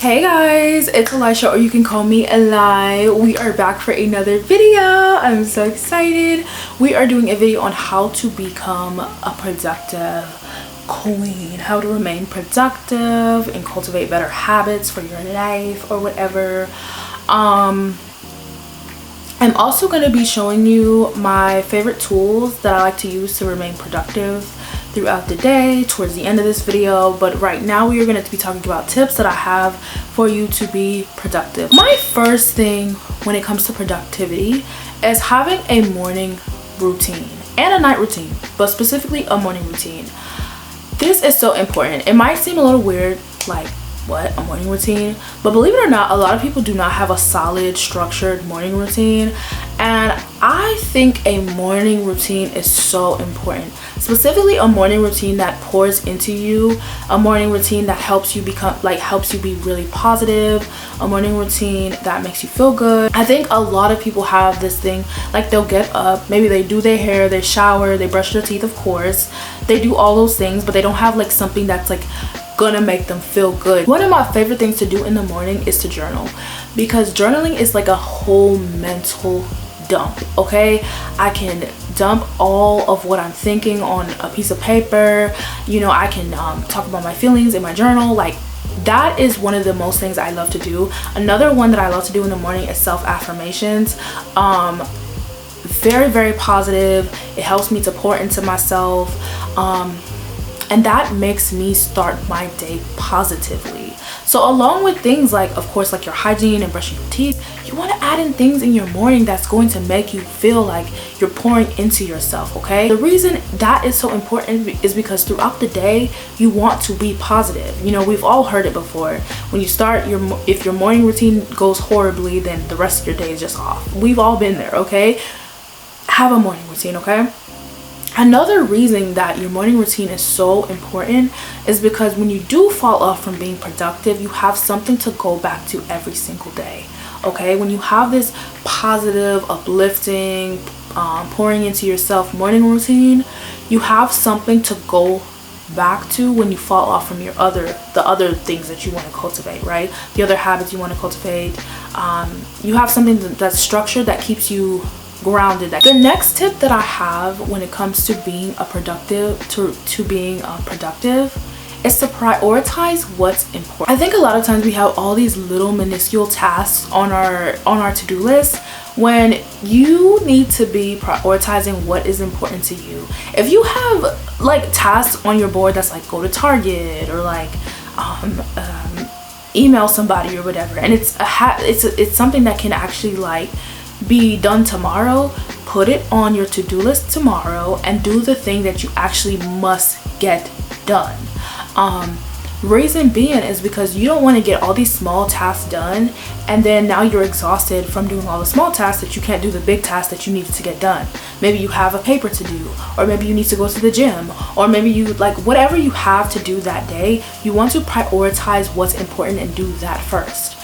Hey guys, it's Aliesha, or you can call me Eli. We are back for another video. I'm so excited. We are doing a video on how to become a productive queen, how to remain productive and cultivate better habits for your life or whatever. I'm also going to be showing you my favorite tools that I like to use to remain productive throughout the day towards the end of this video. But right now we are going to be talking about tips that I have for you to be productive. My first thing when it comes to productivity is having a morning routine and a night routine, but specifically a morning routine. This is so important. It might seem a little weird, like, what, a morning routine? But believe it or not, a lot of people do not have a solid structured morning routine, and I think a morning routine is so important. Specifically a morning routine that pours into you, a morning routine that helps you become, like, helps you be really positive, a morning routine that makes you feel good. I think a lot of people have this thing, like, they'll get up, maybe they do their hair, they shower, they brush their teeth, of course, they do all those things, but they don't have like something that's like gonna make them feel good. One of my favorite things to do in the morning is to journal, because journaling is like a whole mental dump. Okay, I can dump all of what I'm thinking on a piece of paper. You know, I can talk about my feelings in my journal. Like, that is one of the most things I love to do. Another one that I love to do in the morning is self-affirmations. Very positive. It helps me to pour into myself, and that makes me start my day positively. So along with things like, of course, like your hygiene and brushing your teeth, you want to add in things in your morning that's going to make you feel like you're pouring into yourself. Okay, the reason that is so important is because throughout the day you want to be positive. You know, we've all heard it before. When you start if your morning routine goes horribly, then the rest of your day is just off. We've all been there. Okay, have a morning routine. Okay, another reason that your morning routine is so important is because when you do fall off from being productive, you have something to go back to every single day. Okay, when you have this positive, uplifting, pouring into yourself morning routine, you have something to go back to when you fall off from the other things that you want to cultivate, right? The other habits you want to cultivate. You have something that's structured, that keeps you grounded. The next tip that I have when it comes to being a productive is to prioritize what's important. I think a lot of times we have all these little minuscule tasks on our to-do list, when you need to be prioritizing what is important to you. If you have like tasks on your board that's like go to Target, or like email somebody or whatever, and it's something that can actually like be done tomorrow, put it on your to-do list tomorrow and do the thing that you actually must get done. Reason being is because you don't want to get all these small tasks done, and then now you're exhausted from doing all the small tasks that you can't do the big tasks that you need to get done. Maybe you have a paper to do, or maybe you need to go to the gym, or maybe you like whatever you have to do that day, you want to prioritize what's important and do that first.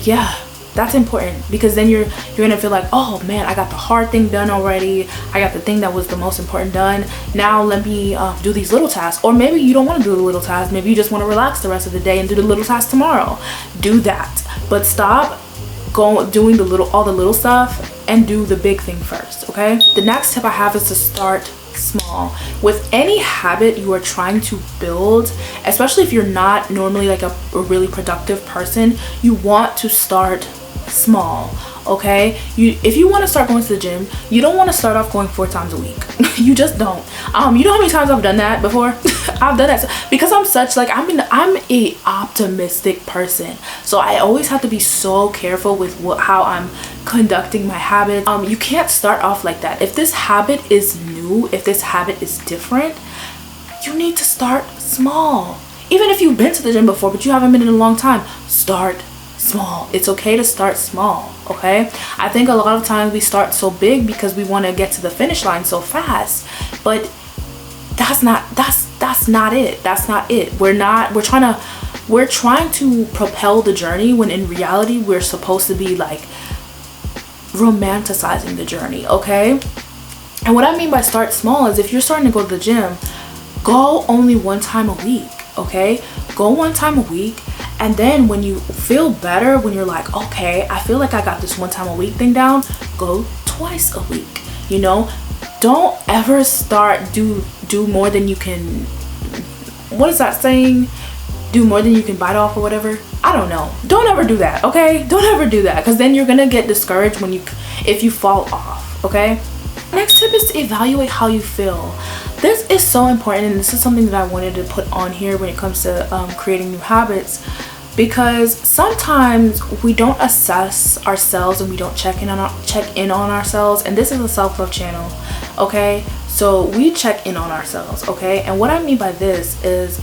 Yeah, that's important, because then you're gonna feel like, oh man, I got the hard thing done already, I got the thing that was the most important done, now let me do these little tasks. Or maybe you don't want to do the little tasks, maybe you just want to relax the rest of the day and do the little tasks tomorrow. Do that, but stop doing all the little stuff and do the big thing first. Okay, the next tip I have is to start small. With any habit you are trying to build, especially if you're not normally like a really productive person, you want to start small. Okay, if you want to start going to the gym, you don't want to start off going 4 times a week. You just don't. You know how many times I've done that before? I've done that because I'm such like I'm a optimistic person, so I always have to be so careful with how I'm conducting my habit. You can't start off like that. If this habit is new, if this habit is different, you need to start small. Even if you've been to the gym before but you haven't been in a long time, start small. It's okay to start small. Okay, I think a lot of times we start so big because we want to get to the finish line so fast, but that's not it. We're trying to propel the journey, when in reality we're supposed to be like romanticizing the journey. Okay, and what I mean by start small is if you're starting to go to the gym, go only 1 time a week. Okay, go 1 time a week And then when you feel better, when you're like, okay, I feel like I got this 1 time a week thing down, go twice a week. You know, don't ever start do more than you can. What is that saying? Do more than you can bite off or whatever. I don't know. Don't ever do that, okay? Don't ever do that, because then you're gonna get discouraged if you fall off, okay? Next tip is to evaluate how you feel. This is so important, and this is something that I wanted to put on here when it comes to creating new habits, because sometimes we don't assess ourselves and we don't check in on ourselves. And this is a self-love channel, okay? So we check in on ourselves, okay? And what I mean by this is,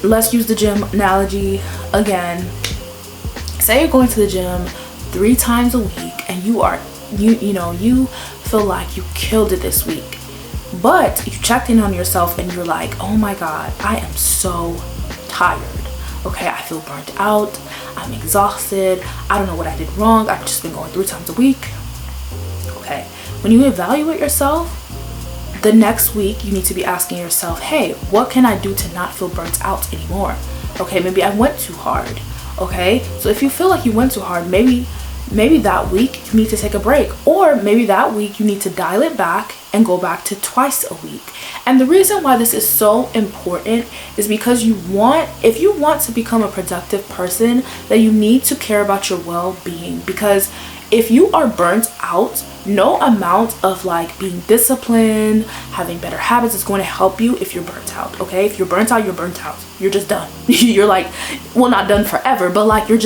let's use the gym analogy again. Say you're going to the gym 3 times a week, and you feel like you killed it this week, but you checked in on yourself and you're like, oh my god, I am so tired, okay? I feel burnt out, I'm exhausted, I don't know what I did wrong, I've just been going 3 times a week. Okay, when you evaluate yourself, the next week you need to be asking yourself, hey, what can I do to not feel burnt out anymore? Okay, maybe I went too hard. Okay, so if you feel like you went too hard, maybe that week you need to take a break, or maybe that week you need to dial it back and go back to twice a week. And the reason why this is so important is because if you want to become a productive person, then you need to care about your well-being. Because if you are burnt out, no amount of like being disciplined, having better habits is going to help you if you're burnt out, okay? If you're burnt out, you're burnt out. You're just done. You're like, well, not done forever, but like you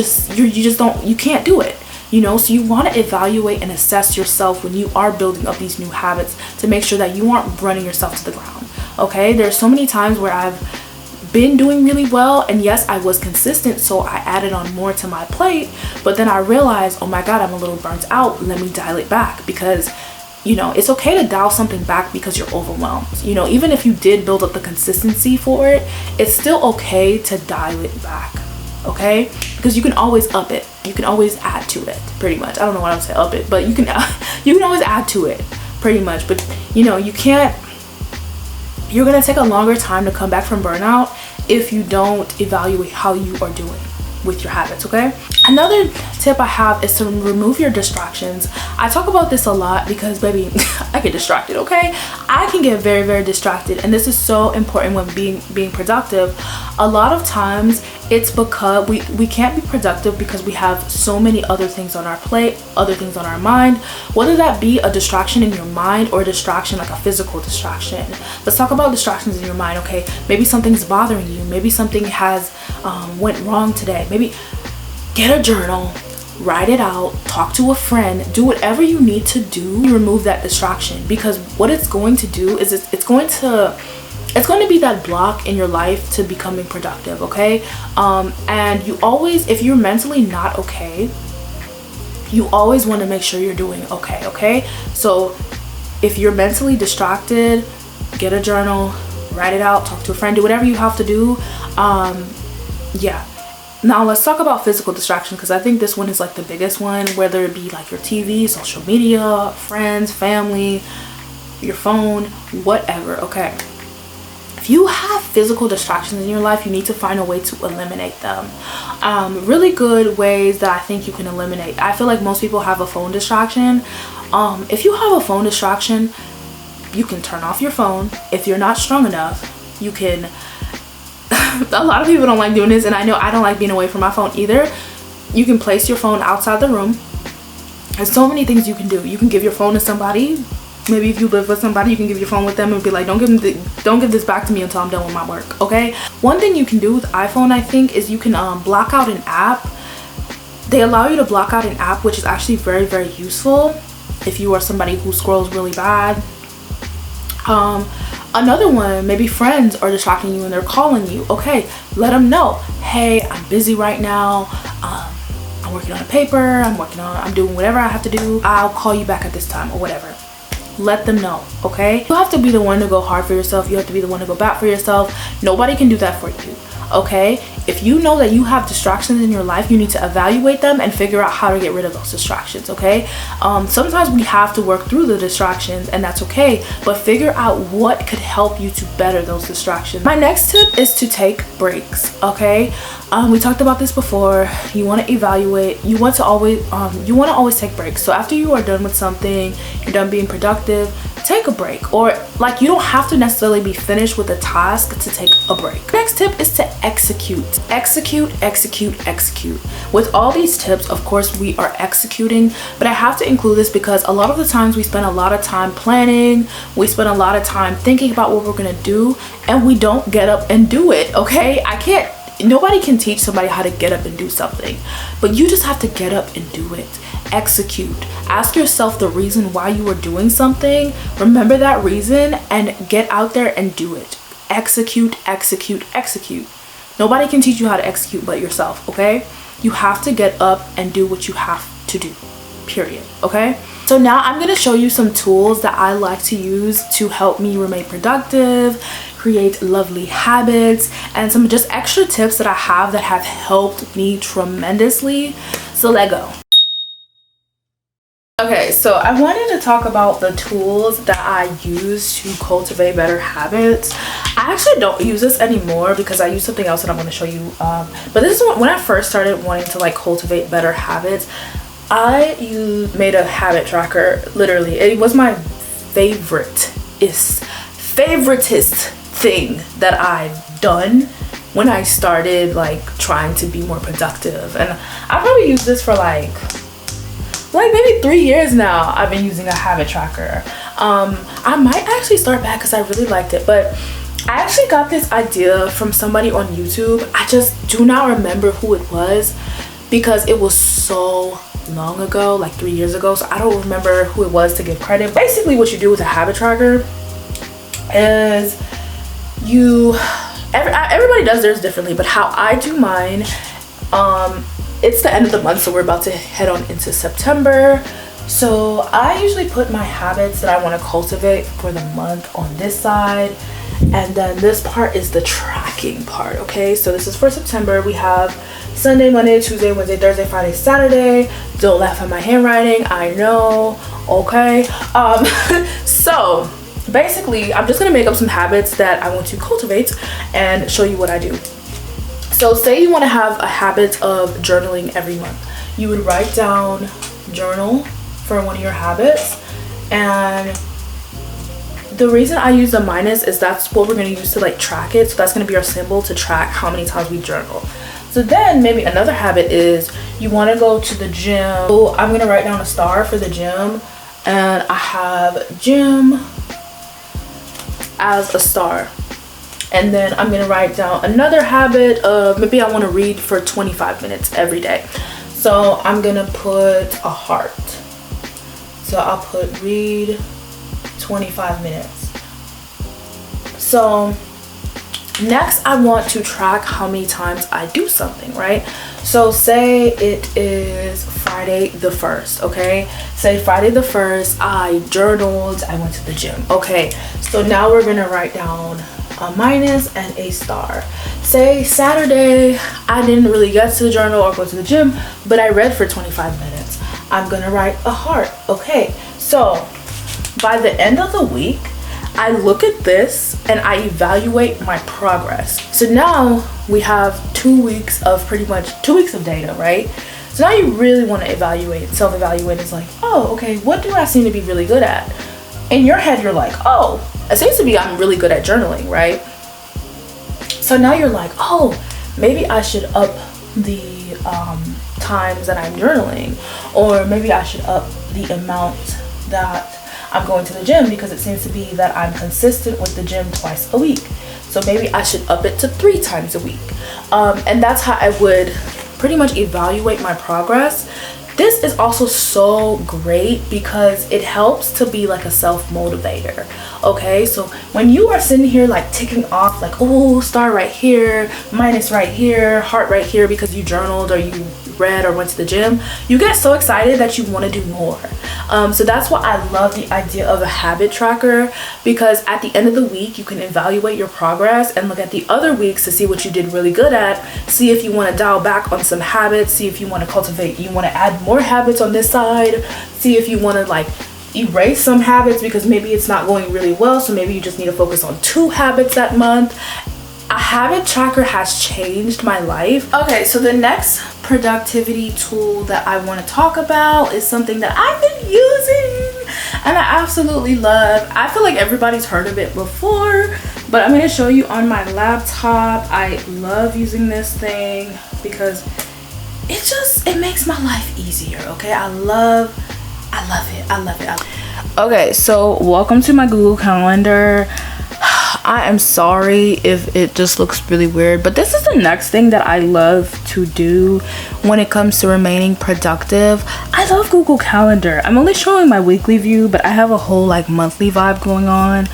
can't do it. You know, so you want to evaluate and assess yourself when you are building up these new habits to make sure that you aren't running yourself to the ground, okay? There's so many times where I've been doing really well, and yes, I was consistent, so I added on more to my plate, but then I realized, oh my god, I'm a little burnt out, let me dial it back. Because, you know, it's okay to dial something back because you're overwhelmed. You know, even if you did build up the consistency for it, it's still okay to dial it back, okay? Because you can always up it, you can always add to it, pretty much. I don't know why I would say up it, but you can always add to it, pretty much. But you know, you're gonna take a longer time to come back from burnout if you don't evaluate how you are doing with your habits, okay? Another tip I have is to remove your distractions. I talk about this a lot because, baby, I get distracted, okay? I can get very, very distracted, and this is so important when being productive. A lot of times it's because we can't be productive because we have so many other things on our plate, other things on our mind, whether that be a distraction in your mind or a distraction like a physical distraction. Let's talk about distractions in your mind, okay? Maybe something's bothering you, maybe something has went wrong today. Maybe get a journal, write it out, talk to a friend, do whatever you need to do to remove that distraction. Because what it's going to do is it's going to be that block in your life to becoming productive, okay? And you always, if you're mentally not okay, you always want to make sure you're doing okay? So if you're mentally distracted, get a journal, write it out, talk to a friend, do whatever you have to do. Yeah. Now let's talk about physical distraction, because I think this one is like the biggest one, whether it be like your TV, social media, friends, family, your phone, whatever, okay? If you have physical distractions in your life, you need to find a way to eliminate them. Really good ways that I think you can eliminate. I feel like most people have a phone distraction. If you have a phone distraction, you can turn off your phone. If you're not strong enough, you can a lot of people don't like doing this, and I know I don't like being away from my phone either. You can place your phone outside the room. There's so many things you can do. You can give your phone to somebody. Maybe if you live with somebody, you can give your phone with them and be like, don't give this back to me until I'm done with my work, okay? One thing you can do with iPhone, I think, is you can block out an app. They allow you to block out an app, which is actually very, very useful if you are somebody who scrolls really bad. Another one, maybe friends are distracting you and they're calling you. Okay, let them know, hey, I'm busy right now. I'm working on a paper. I'm doing whatever I have to do. I'll call you back at this time or whatever. Let them know, okay? You have to be the one to go hard for yourself. You have to be the one to go back for yourself. Nobody can do that for you. okay? If you know that you have distractions in your life, you need to evaluate them and figure out how to get rid of those distractions, okay? Sometimes we have to work through the distractions, and that's okay, but figure out what could help you to better those distractions. My next tip is to take breaks, okay? We talked about this before. You want to evaluate, you want to always take breaks. So after you are done with something, you're done being productive, take a break. Or like, you don't have to necessarily be finished with a task to take a break. Next tip is to execute. Execute. With all these tips, of course, we are executing, but I have to include this because a lot of the times we spend a lot of time planning, we spend a lot of time thinking about what we're gonna do, and we don't get up and do it, okay? Nobody can teach somebody how to get up and do something, but you just have to get up and do it. Execute. Ask yourself the reason why you are doing something. Remember that reason and get out there and do it. Execute. Nobody can teach you how to execute but yourself, okay? You have to get up and do what you have to do, period, okay? So now I'm gonna show you some tools that I like to use to help me remain productive, create lovely habits, and some just extra tips that I have that have helped me tremendously. So let's go. Okay, so I wanted to talk about the tools that I use to cultivate better habits. I actually don't use this anymore because I use something else that I'm going to show you. But this is when I first started wanting to like cultivate better habits. I made a habit tracker. Literally, it was my favoritist thing that I've done when I started like trying to be more productive. And I probably used this for like maybe 3 years now. I've been using a habit tracker. I might actually start back because I really liked it, but I actually got this idea from somebody on YouTube. I just do not remember who it was because it was so long ago, like 3 years ago, so I don't remember who it was to give credit. Basically what you do with a habit tracker is everybody does theirs differently, but how I do mine, it's the end of the month, so we're about to head on into September. So I usually put my habits that I want to cultivate for the month on this side, and then this part is the tracking part, okay? So this is for September. We have Sunday, Monday, Tuesday, Wednesday, Thursday, Friday, Saturday. Don't laugh at my handwriting, I know, okay? So basically I'm just gonna make up some habits that I want to cultivate and show you what I do. So say you want to have a habit of journaling every month. You would write down journal for one of your habits, and the reason I use the minus is that's what we're going to use to like track it. So that's going to be our symbol to track how many times we journal. So then maybe another habit is you want to go to the gym. So I'm going to write down a star for the gym, and I have gym as a star. And then I'm gonna write down another habit of maybe I want to read for 25 minutes every day. So I'm gonna put a heart. So I'll put read 25 minutes. So next I want to track how many times I do something, right? So say it is Friday the 1st, okay? Say Friday the 1st, I journaled, I went to the gym. Okay, so now we're gonna write down a minus and a star. Say Saturday, I didn't really get to the journal or go to the gym, but I read for 25 minutes. I'm gonna write a heart. Okay, so by the end of the week, I look at this and I evaluate my progress. So now we have 2 weeks of pretty much 2 weeks of data, right? So now you really want to evaluate. Self-evaluate is like, oh, okay, what do I seem to be really good at? In your head, you're like, oh, it seems to be I'm really good at journaling, right? So now you're like, oh, maybe I should up the times that I'm journaling, or maybe I should up the amount that I'm going to the gym, because it seems to be that I'm consistent with the gym twice a week. So maybe I should up it to 3 times a week. And that's how I would pretty much evaluate my progress. This is also so great because it helps to be like a self-motivator. Okay, so when you are sitting here like ticking off like, oh, star right here, minus right here, heart right here, because you journaled or you read or went to the gym, you get so excited that you want to do more. So that's why I love the idea of a habit tracker, because at the end of the week you can evaluate your progress and look at the other weeks to see what you did really good at, see if you want to dial back on some habits, see if you want to cultivate, you want to add more habits on this side, see if you want to like erase some habits because maybe it's not going really well, so maybe you just need to focus on 2 habits that month. A habit tracker has changed my life. Okay, so the next productivity tool that I want to talk about is something that I've been using and I absolutely love. I feel like everybody's heard of it before, but I'm going to show you on my laptop. I love using this thing because it makes my life easier. Okay, I love it. Okay, so welcome to my Google Calendar. I am sorry if it just looks really weird, but this is the next thing that I love to do when it comes to remaining productive. I love Google Calendar. I'm only showing my weekly view, but I have a whole like monthly vibe going on.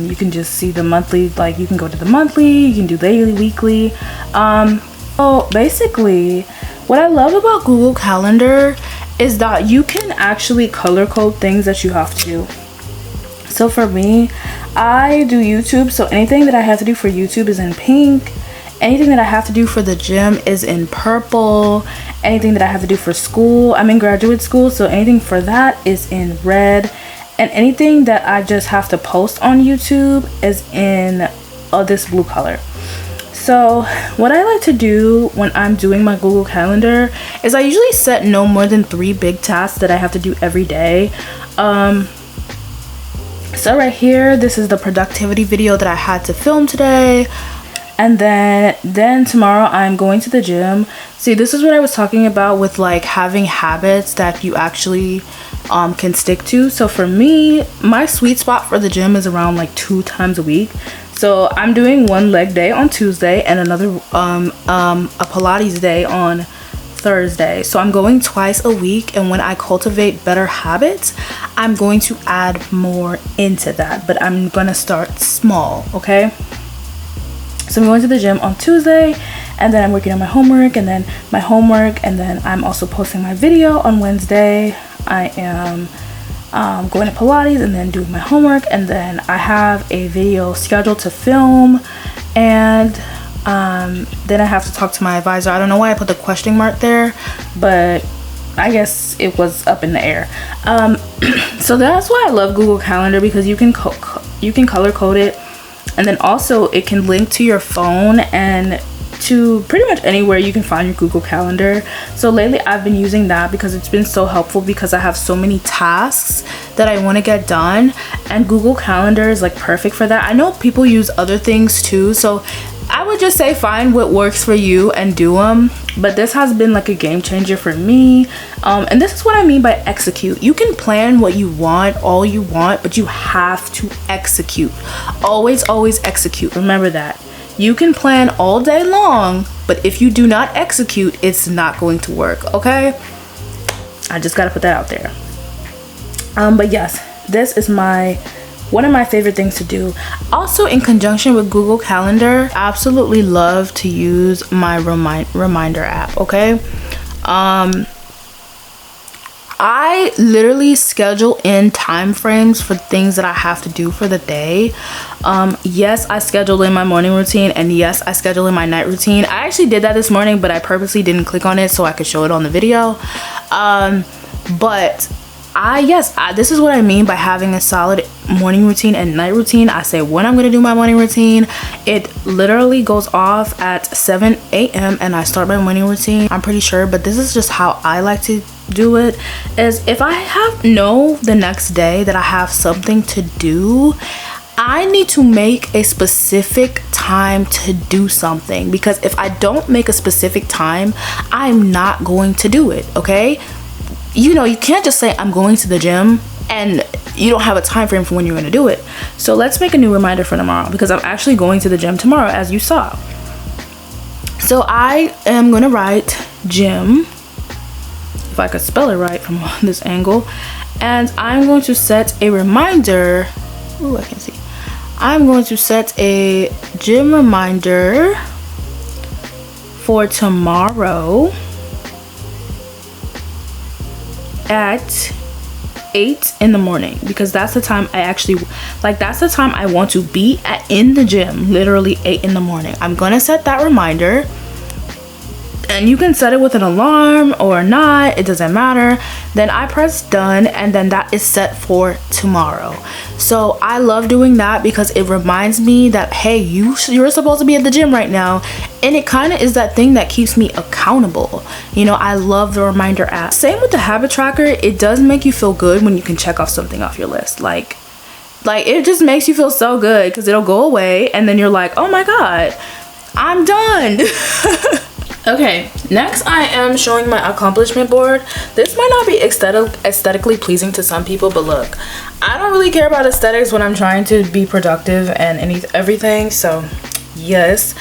You can just see the monthly, like you can go to the monthly, you can do daily, weekly. So basically what I love about Google Calendar is that you can actually color code things that you have to do. So for me, I do YouTube, so anything that I have to do for YouTube is in pink. Anything that I have to do for the gym is in purple. Anything that I have to do for school, I'm in graduate school, so anything for that is in red. And anything that I just have to post on YouTube is in this blue color. So what I like to do when I'm doing my Google Calendar is I usually set no more than 3 big tasks that I have to do every day. So right here, this is the productivity video that I had to film today. And then tomorrow I'm going to the gym. See, this is what I was talking about with like having habits that you actually can stick to. So for me, my sweet spot for the gym is around like 2 times a week. So I'm doing one leg day on Tuesday and another a Pilates day on Thursday. So I'm going twice a week, and when I cultivate better habits, I'm going to add more into that, but I'm gonna start small. Okay, so I'm going to the gym on Tuesday, and then I'm working on my homework, and then I'm also posting my video on Wednesday. I am going to Pilates and then doing my homework, and then I have a video scheduled to film, and then I have to talk to my advisor. I don't know why I put the question mark there, but I guess it was up in the air. So that's why I love Google Calendar, because you can color code it, and then also it can link to your phone and to pretty much anywhere you can find your Google Calendar. So lately I've been using that because it's been so helpful, because I have so many tasks that I want to get done, and Google Calendar is like perfect for that. I know people use other things too, so I would just say find what works for you and do them. But this has been like a game changer for me, and this is what I mean by execute. You can plan what you want, all you want, but you have to execute. Always execute. Remember that. You can plan all day long, but if you do not execute, it's not going to work. Okay, I just gotta put that out there. But yes, this is one of my favorite things to do. Also, in conjunction with Google Calendar, I absolutely love to use my reminder app. Okay, I literally schedule in time frames for things that I have to do for the day. Yes, I schedule in my morning routine, and yes, I schedule in my night routine. I actually did that this morning, but I purposely didn't click on it so I could show it on the video. But this is what I mean by having a solid morning routine and night routine. I say when I'm going to do my morning routine. It literally goes off at 7 a.m. and I start my morning routine. I'm pretty sure, but this is just how I like to do it. Is if I know the next day that I have something to do, I need to make a specific time to do something, because if I don't make a specific time, I'm not going to do it. Okay, you can't just say I'm going to the gym and you don't have a time frame for when you're going to do it. So let's make a new reminder for tomorrow, because I'm actually going to the gym tomorrow, as you saw. So I am going to write gym. if I could spell it right from this angle. And I'm going to set a reminder. Ooh, I can see. I'm going to set a gym reminder for tomorrow at 8 in the morning, because that's the time I actually that's the time I want to be in the gym, literally 8 in the morning. I'm gonna set that reminder, and you can set it with an alarm or not, it doesn't matter. Then I press done, and then that is set for tomorrow. So I love doing that because it reminds me that, hey, you're supposed to be at the gym right now, and it kind of is that thing that keeps me accountable. You know, I love the reminder app. Same with the habit tracker. It does make you feel good when you can check off something off your list. Like it just makes you feel so good because it'll go away, and then you're like, oh my god, I'm done. Okay, next I am showing my accomplishment board. This might not be aesthetically pleasing to some people, but look, I don't really care about aesthetics when I'm trying to be productive and everything. So yes,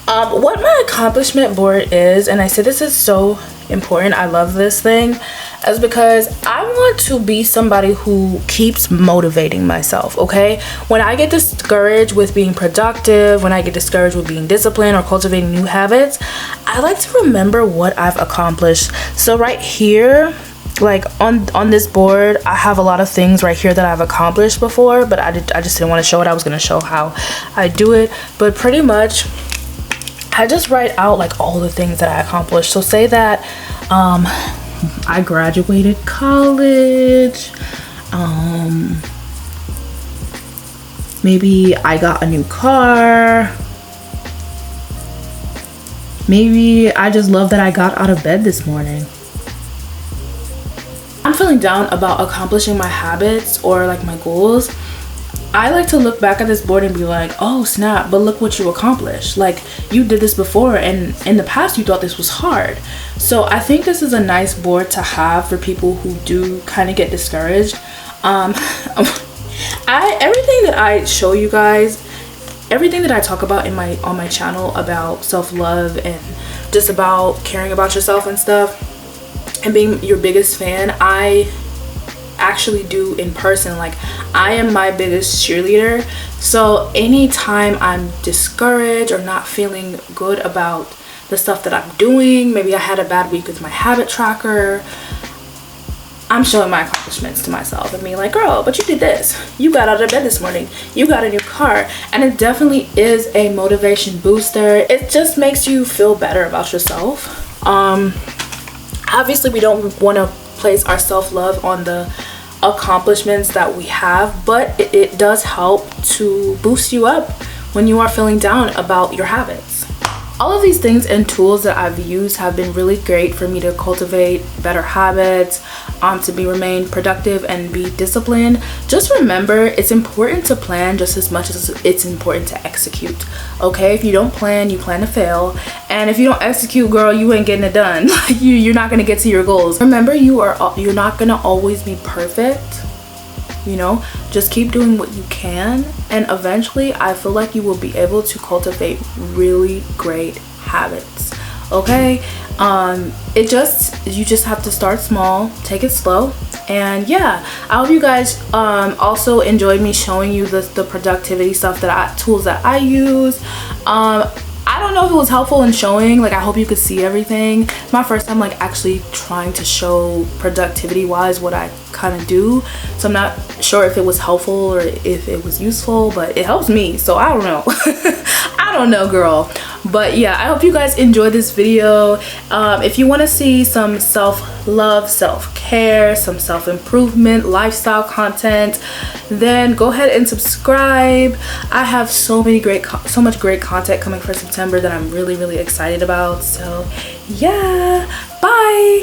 what my accomplishment board is, and I say this is so important, I love this thing, is because I want to be somebody who keeps motivating myself. Okay, when I get discouraged with being productive, when I get discouraged with being disciplined or cultivating new habits, I like to remember what I've accomplished. So right here, like on this board, I have a lot of things right here that I've accomplished before, but I just didn't want to show it. I was going to show how I do it, but pretty much I just write out like all the things that I accomplished. So say that I graduated college, maybe I got a new car, maybe I just love that I got out of bed this morning. I'm feeling down about accomplishing my habits or like my goals. I like to look back at this board and be like, oh snap, but look what you accomplished. Like, you did this before, and in the past you thought this was hard. So I think this is a nice board to have for people who do kind of get discouraged. Everything that I show you guys, everything that I talk about on my channel about self-love and just about caring about yourself and stuff and being your biggest fan, I actually do in person. Like, I am my biggest cheerleader. So anytime I'm discouraged or not feeling good about the stuff that I'm doing, maybe I had a bad week with my habit tracker, I'm showing my accomplishments to myself and being like, girl, but you did this, you got out of bed this morning, you got a new car. And it definitely is a motivation booster. It just makes you feel better about yourself. Obviously we don't want to place our self-love on the accomplishments that we have, but it does help to boost you up when you are feeling down about your habits. All of these things and tools that I've used have been really great for me to cultivate better habits, to remain productive and be disciplined. Just remember, it's important to plan just as much as it's important to execute. Okay, if you don't plan, you plan to fail, and if you don't execute, girl, you ain't getting it done. You're not gonna get to your goals. Remember, you're not gonna always be perfect. You know, just keep doing what you can, and eventually I feel like you will be able to cultivate really great habits. Okay, you just have to start small, take it slow. And yeah, I hope you guys also enjoyed me showing you the productivity stuff tools that I use. I don't know if it was helpful in showing, like, I hope you could see everything. It's my first time like actually trying to show productivity wise what I kind of do, so I'm not sure if it was helpful or if it was useful, but it helps me, so I don't know. I don't know, girl. But yeah, I hope you guys enjoyed this video. If you want to see some self-love, self-care, some self-improvement, lifestyle content, then go ahead and subscribe. I have so much great content coming for September that I'm really excited about. So yeah, bye.